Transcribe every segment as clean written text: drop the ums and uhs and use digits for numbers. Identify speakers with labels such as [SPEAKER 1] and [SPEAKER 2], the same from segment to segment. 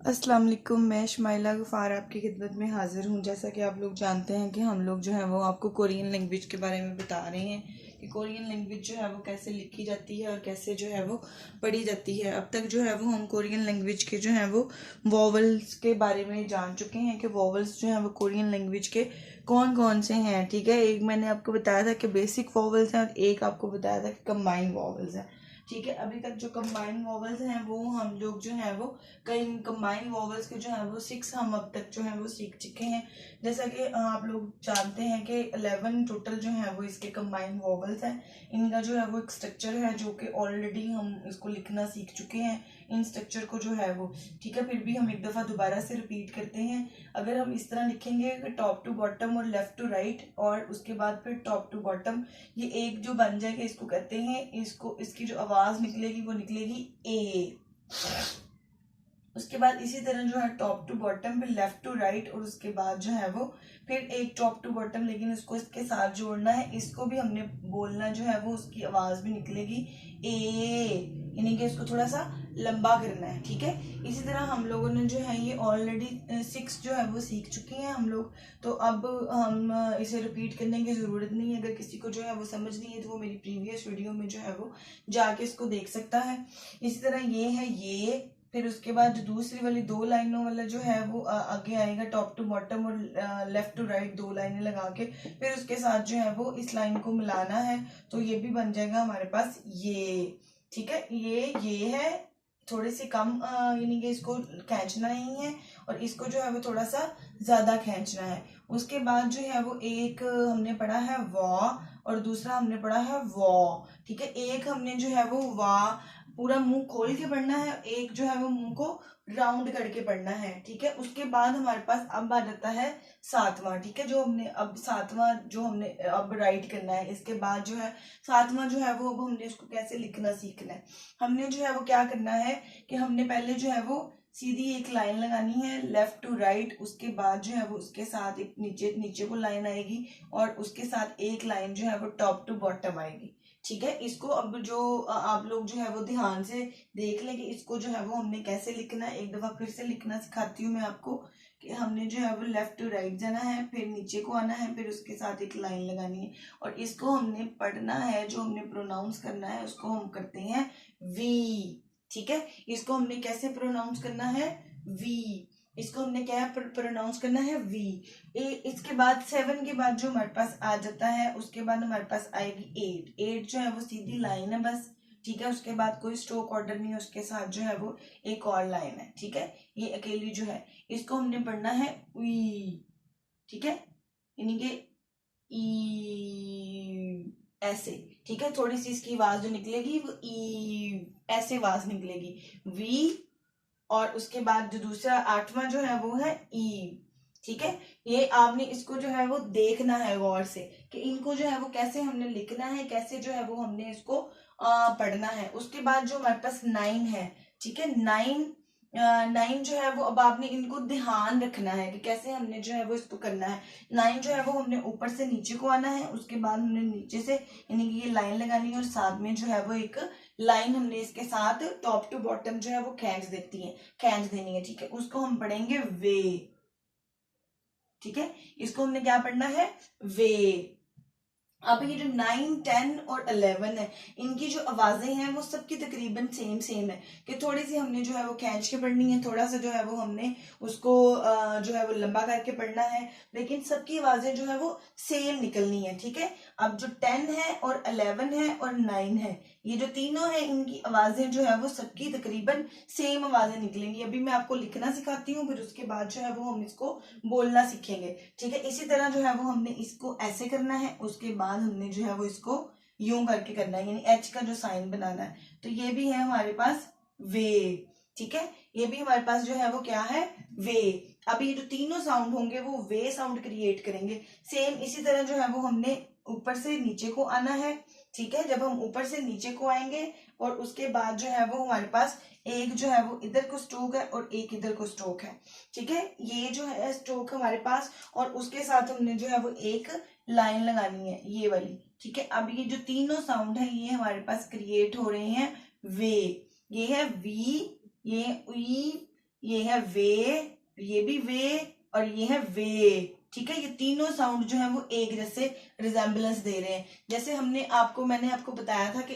[SPEAKER 1] अस्सलाम वालेकुम। मैं शमाइला गफ़ार आपकी खिदमत में हाज़िर हूँ। जैसा कि आप लोग जानते हैं कि हम लोग जो है वो आपको कोरियन लैंग्वेज के बारे में बता रहे हैं कि कोरियन लैंग्वेज जो है वो कैसे लिखी जाती है और कैसे जो है वो पढ़ी जाती है। अब तक जो है वो हम कोरियन लैंग्वेज के जो है वो वॉवल्स के बारे में जान चुके हैं कि वॉवल्स जो है वो कोरियन लैंग्वेज के कौन कौन से हैं। ठीक है, एक मैंने आपको बताया था कि बेसिक वॉवल्स हैं और एक आपको बताया था कि कंबाइंड वॉवल्स हैं। ठीक है, अभी तक जो कंबाइंड वॉवल्स हैं वो हम लोग जो है वो कई कंबाइंड वॉवल्स के जो है वो 6 हम अब तक जो है वो सीख चुके हैं। जैसा कि आप लोग जानते हैं कि 11 टोटल जो है वो इसके कंबाइंड वॉवल्स हैं। इनका जो है वो एक स्ट्रक्चर है जो कि ऑलरेडी हम इसको लिखना सीख चुके हैं, इन स्ट्रक्चर को जो है वो। ठीक है, फिर भी हम एक दफ़ा दोबारा से रिपीट करते हैं। अगर हम इस तरह लिखेंगे कि टॉप टू बॉटम और लेफ्ट टू राइट और उसके बाद फिर टॉप टू बॉटम, ये एक जो बन जाएगा इसको कहते हैं, इसको इसकी जो आवाज़ निकलेगी वो निकलेगी ए। उसके बाद इसी तरह जो है टॉप टू बॉटम फिर लेफ्ट टू राइट और उसके बाद जो है वो फिर एक टॉप टू बॉटम, लेकिन उसको इसके साथ जोड़ना है, इसको भी हमने बोलना जो है वो उसकी आवाज भी निकलेगी ए, यानी कि इसको थोड़ा सा लंबा करना है। ठीक है, इसी तरह हम लोगों ने जो है ये ऑलरेडी 6 जो है वो सीख चुके हैं हम लोग। तो अब हम इसे रिपीट करने की जरूरत नहीं है। अगर किसी को जो है वो समझ नहीं है तो वो मेरी प्रीवियस वीडियो में जो है वो जाके इसको देख सकता है। इसी तरह ये है ये, फिर उसके बाद जो दूसरी वाली 2 लाइनों वाला जो है वो आगे आएगा टॉप टू बॉटम और लेफ्ट टू राइट 2 लाइनें लगा के, फिर उसके साथ जो है वो इस लाइन को मिलाना है, तो ये भी बन जाएगा हमारे पास ये। ठीक है, ये है थोड़ी सी कम, यानी कि इसको खींचना नहीं है और इसको जो है वो थोड़ा सा ज्यादा खींचना है। उसके बाद जो है वो एक हमने पढ़ा है वा और दूसरा हमने पढ़ा है वॉ। ठीक है, एक हमने जो है वो वा पूरा मुंह खोल के पढ़ना है, एक जो है वो मुंह को राउंड करके पढ़ना है। ठीक है, उसके बाद हमारे पास अब आ जाता है सातवां। ठीक है, जो हमने अब सातवां जो हमने अब राइट करना है, इसके बाद जो है सातवां जो है वो अब हमने इसको कैसे लिखना सीखना है। हमने जो है वो क्या करना है कि हमने पहले जो है वो सीधी एक लाइन लगानी है लेफ्ट टू राइट, उसके बाद जो है वो उसके साथ एक नीचे नीचे को लाइन आएगी और उसके साथ एक लाइन जो है वो टॉप टू बॉटम आएगी। ठीक है, इसको अब जो आप लोग जो है वो ध्यान से देख लें कि इसको जो है वो हमने कैसे लिखना है। एक दफा फिर से लिखना सिखाती हूँ मैं आपको कि हमने जो है वो लेफ्ट टू राइट जाना है, फिर नीचे को आना है, फिर उसके साथ एक लाइन लगानी है और इसको हमने पढ़ना है, जो हमने प्रोनाउंस करना है उसको हम करते हैं वी। ठीक है, इसको हमने कैसे प्रोनाउंस करना है, वी। इसको हमने क्या प्रोनाउंस करना है, वी। इसके बाद 7 के बाद जो हमारे पास आ जाता है, उसके बाद हमारे पास आएगी 8। 8 जो है वो सीधी लाइन है बस। ठीक है, उसके बाद कोई स्ट्रोक ऑर्डर नहीं है, उसके साथ जो है वो एक और लाइन है। ठीक है, ये अकेली जो है इसको हमने पढ़ना है वी। ठीक है, यानी कि ई ऐसे। ठीक है, थोड़ी सी इसकी आवाज जो निकलेगी वो ई ऐसे आवाज निकलेगी, वी। और उसके बाद जो दूसरा 8वां जो है वो है ई। ठीक है, ये आपने इसको जो है वो देखना है गौर से कि इनको जो है वो कैसे हमने लिखना है, कैसे जो है वो हमने इसको पढ़ना है। उसके बाद जो हमारे पास 9 है, ठीक है, 9 जो है वो अब आपने इनको ध्यान रखना है कि कैसे हमने जो है वो इसको करना है। 9 जो है वो हमने ऊपर से नीचे को आना है, उसके बाद हमने नीचे से यानी कि ये लाइन लगानी है और साथ में जो है वो एक लाइन हमने इसके साथ टॉप टू बॉटम जो है वो खींच देनी है। ठीक है, उसको हम पढ़ेंगे वे। ठीक है, इसको हमने क्या पढ़ना है, वे। अब ये जो 9, 10 और 11 है, इनकी जो आवाजें हैं वो सबकी तकरीबन सेम सेम है कि थोड़ी सी हमने जो है वो खींच के पढ़नी है, थोड़ा सा जो है वो हमने उसको जो है वो लंबा करके पढ़ना है, लेकिन सबकी आवाजें जो है वो सेम निकलनी है। ठीक है, अब जो 10 है और 11 है और 9 है, ये जो तीनों है इनकी आवाजें जो है वो सबकी तकरीबन सेम आवाजें निकलेंगी। अभी मैं आपको लिखना सिखाती हूँ, फिर उसके बाद जो है वो हम इसको बोलना सीखेंगे। ठीक है, इसी तरह जो है वो हमने इसको ऐसे करना है, उसके बाद हमने जो है वो इसको यूं करके करना है, यानी एच का जो साइन बनाना है। तो ये भी है हमारे पास वे। ठीक है, ये भी हमारे पास जो है वो क्या है, वे। अब ये जो तीनों साउंड होंगे वो वे साउंड क्रिएट करेंगे। सेम इसी तरह जो है वो हमने ऊपर से नीचे को आना है। ठीक है, जब हम ऊपर से नीचे को आएंगे और उसके बाद जो है वो हमारे पास एक जो है वो इधर को स्ट्रोक है और एक इधर को स्ट्रोक है। ठीक है, ये जो है स्ट्रोक हमारे पास और उसके साथ हमने जो है वो एक लाइन लगानी है, ये वाली। ठीक है, अब ये जो तीनों साउंड है ये हमारे पास क्रिएट हो रहे हैं वे। ये है वी, ये ई, ये है वे, ये भी वे, और ये है वे। ठीक है, ये तीनों साउंड जो है वो एक जैसे रिजेम्बलेंस दे रहे हैं। जैसे मैंने आपको बताया था कि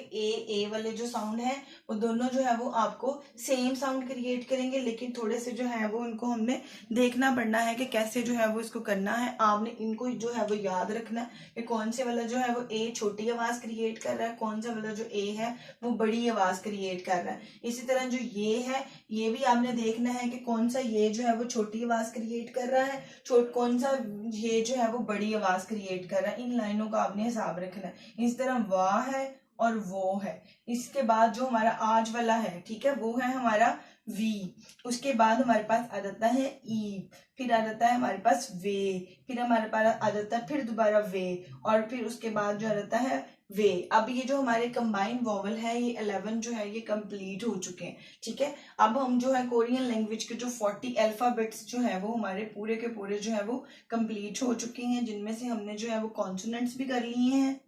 [SPEAKER 1] ए वाले जो साउंड है वो दोनों जो है वो आपको सेम साउंड क्रिएट करेंगे, लेकिन थोड़े से जो है वो उनको हमने देखना पड़ना है कि कैसे जो है वो इसको करना है। आपने इनको जो है वो याद रखना है कि कौन से वाला जो है वो ए छोटी आवाज क्रिएट कर रहा है, कौन सा वाला जो ए है वो बड़ी आवाज क्रिएट कर रहा है। इसी तरह जो ये है, ये भी आपने देखना है कि कौन सा ये जो है वो छोटी आवाज क्रिएट कर रहा है, कौन सा ये जो है वो बड़ी आवाज क्रिएट कर रहा है। इन लाइनों का आपने हिसाब रखना है। इस तरह वाह है और वो है। इसके बाद जो हमारा आज वाला है, ठीक है, वो है हमारा वी। उसके बाद हमारे पास आ जाता है ई, फिर आ जाता है हमारे पास वे, फिर हमारे पास आ जाता है फिर दोबारा वे, और फिर उसके बाद जो आ जाता है वे। अब ये जो हमारे कंबाइंड वॉवल है, ये 11 जो है ये कंप्लीट हो चुके हैं। ठीक है, अब हम जो है कोरियन लैंग्वेज के जो 40 अल्फाबेट्स जो है वो हमारे पूरे के पूरे जो है वो कंप्लीट हो चुके हैं, जिनमें से हमने जो है वो कॉन्सोनेंट्स भी कर लिए हैं,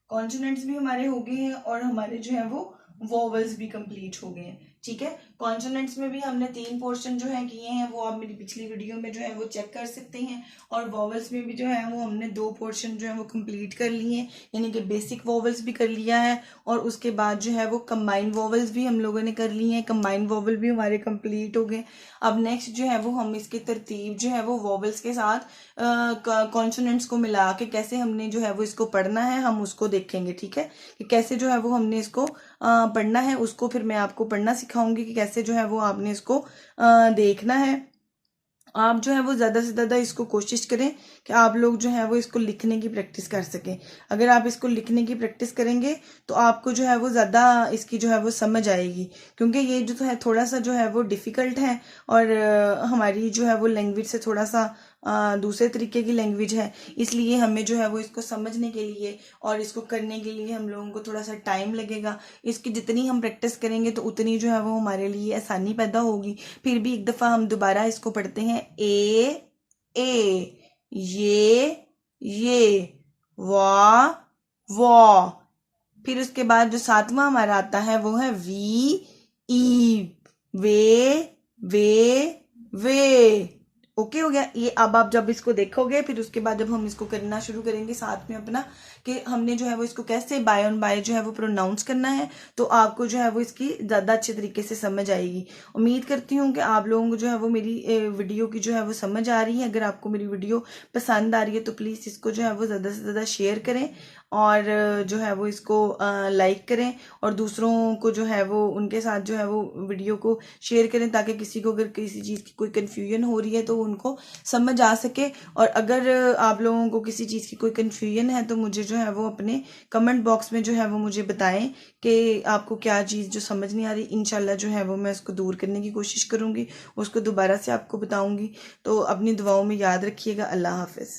[SPEAKER 1] कॉन्सोनेंट्स भी हमारे हो गए हैं, और हमारे जो है वो वॉवल्स भी कंप्लीट हो गए हैं। ठीक है, कॉन्सोनेंट्स में भी हमने 3 पोर्शन जो है किए हैं, वो आप मेरी पिछली वीडियो में जो है वो चेक कर सकते हैं। और वॉवल्स में भी जो है वो हमने 2 पोर्शन जो है वो कंप्लीट कर लिए हैं, यानी कि बेसिक वॉवल्स भी कर लिया है, और उसके बाद जो है वो कंबाइंड वॉवल्स भी हम लोगों ने कर ली हैं। कंबाइंड वॉवल भी हमारे कंप्लीट हो गए। अब नेक्स्ट जो है वो हम इसकी तरतीब जो है वो वॉवल्स के साथ कॉन्सोनेंट्स को मिला के कैसे हमने जो है वो इसको पढ़ना है, हम उसको देखेंगे। ठीक है, कि कैसे जो है वो हमने इसको पढ़ना है, उसको फिर मैं आपको पढ़ना सिखाऊंगी कि कैसे जो है वो आपने इसको देखना है। आप जो है वो ज़्यादा से ज़्यादा इसको कोशिश करें कि आप लोग जो है वो इसको लिखने की प्रैक्टिस कर सकें। अगर आप इसको लिखने की प्रैक्टिस करेंगे तो आपको जो है वो ज़्यादा इसकी जो है वो समझ आएगी, क्योंकि ये जो है थोड़ा सा जो है वो डिफ़िकल्ट है, और हमारी जो है वो लैंग्वेज से थोड़ा सा दूसरे तरीके की लैंग्वेज है, इसलिए हमें जो है वो इसको समझने के लिए और इसको करने के लिए हम लोगों को थोड़ा सा टाइम लगेगा। इसकी जितनी हम प्रैक्टिस करेंगे तो उतनी जो है वो हमारे लिए आसानी पैदा होगी। फिर भी एक दफ़ा हम दोबारा इसको पढ़ते हैं। ए, ये, वा, वॉ। फिर उसके बाद जो 7वां हमारा आता है वो है वी, ई, वे। ओके हो गया ये। अब आप जब इसको देखोगे, फिर उसके बाद जब हम इसको करना शुरू करेंगे साथ में अपना, कि हमने जो है वो इसको कैसे बाय ऑन बाय जो है वो प्रोनाउंस करना है, तो आपको जो है वो इसकी ज़्यादा अच्छे तरीके से समझ आएगी। उम्मीद करती हूँ कि आप लोगों को जो है वो मेरी वीडियो की जो है वो समझ आ रही है। अगर आपको मेरी वीडियो पसंद आ रही है तो प्लीज़ इसको जो है वो ज़्यादा से ज़्यादा शेयर करें, और जो है वो इसको लाइक करें, और दूसरों को जो है वो उनके साथ जो है वो वीडियो को शेयर करें, ताकि किसी को अगर किसी चीज़ की कोई कन्फ्यूजन हो रही है तो उनको समझ आ सके। और अगर आप लोगों को किसी चीज़ की कोई कन्फ्यूजन है तो मुझे जो है वो अपने कमेंट बॉक्स में जो है वो मुझे बताएं कि आपको क्या चीज़ जो समझ नहीं आ रही। इंशाल्लाह जो है वो मैं उसको दूर करने की कोशिश करूँगी, उसको दोबारा से आपको बताऊँगी। तो अपनी दुआओं में याद रखिएगा। अल्लाह हाफिज़।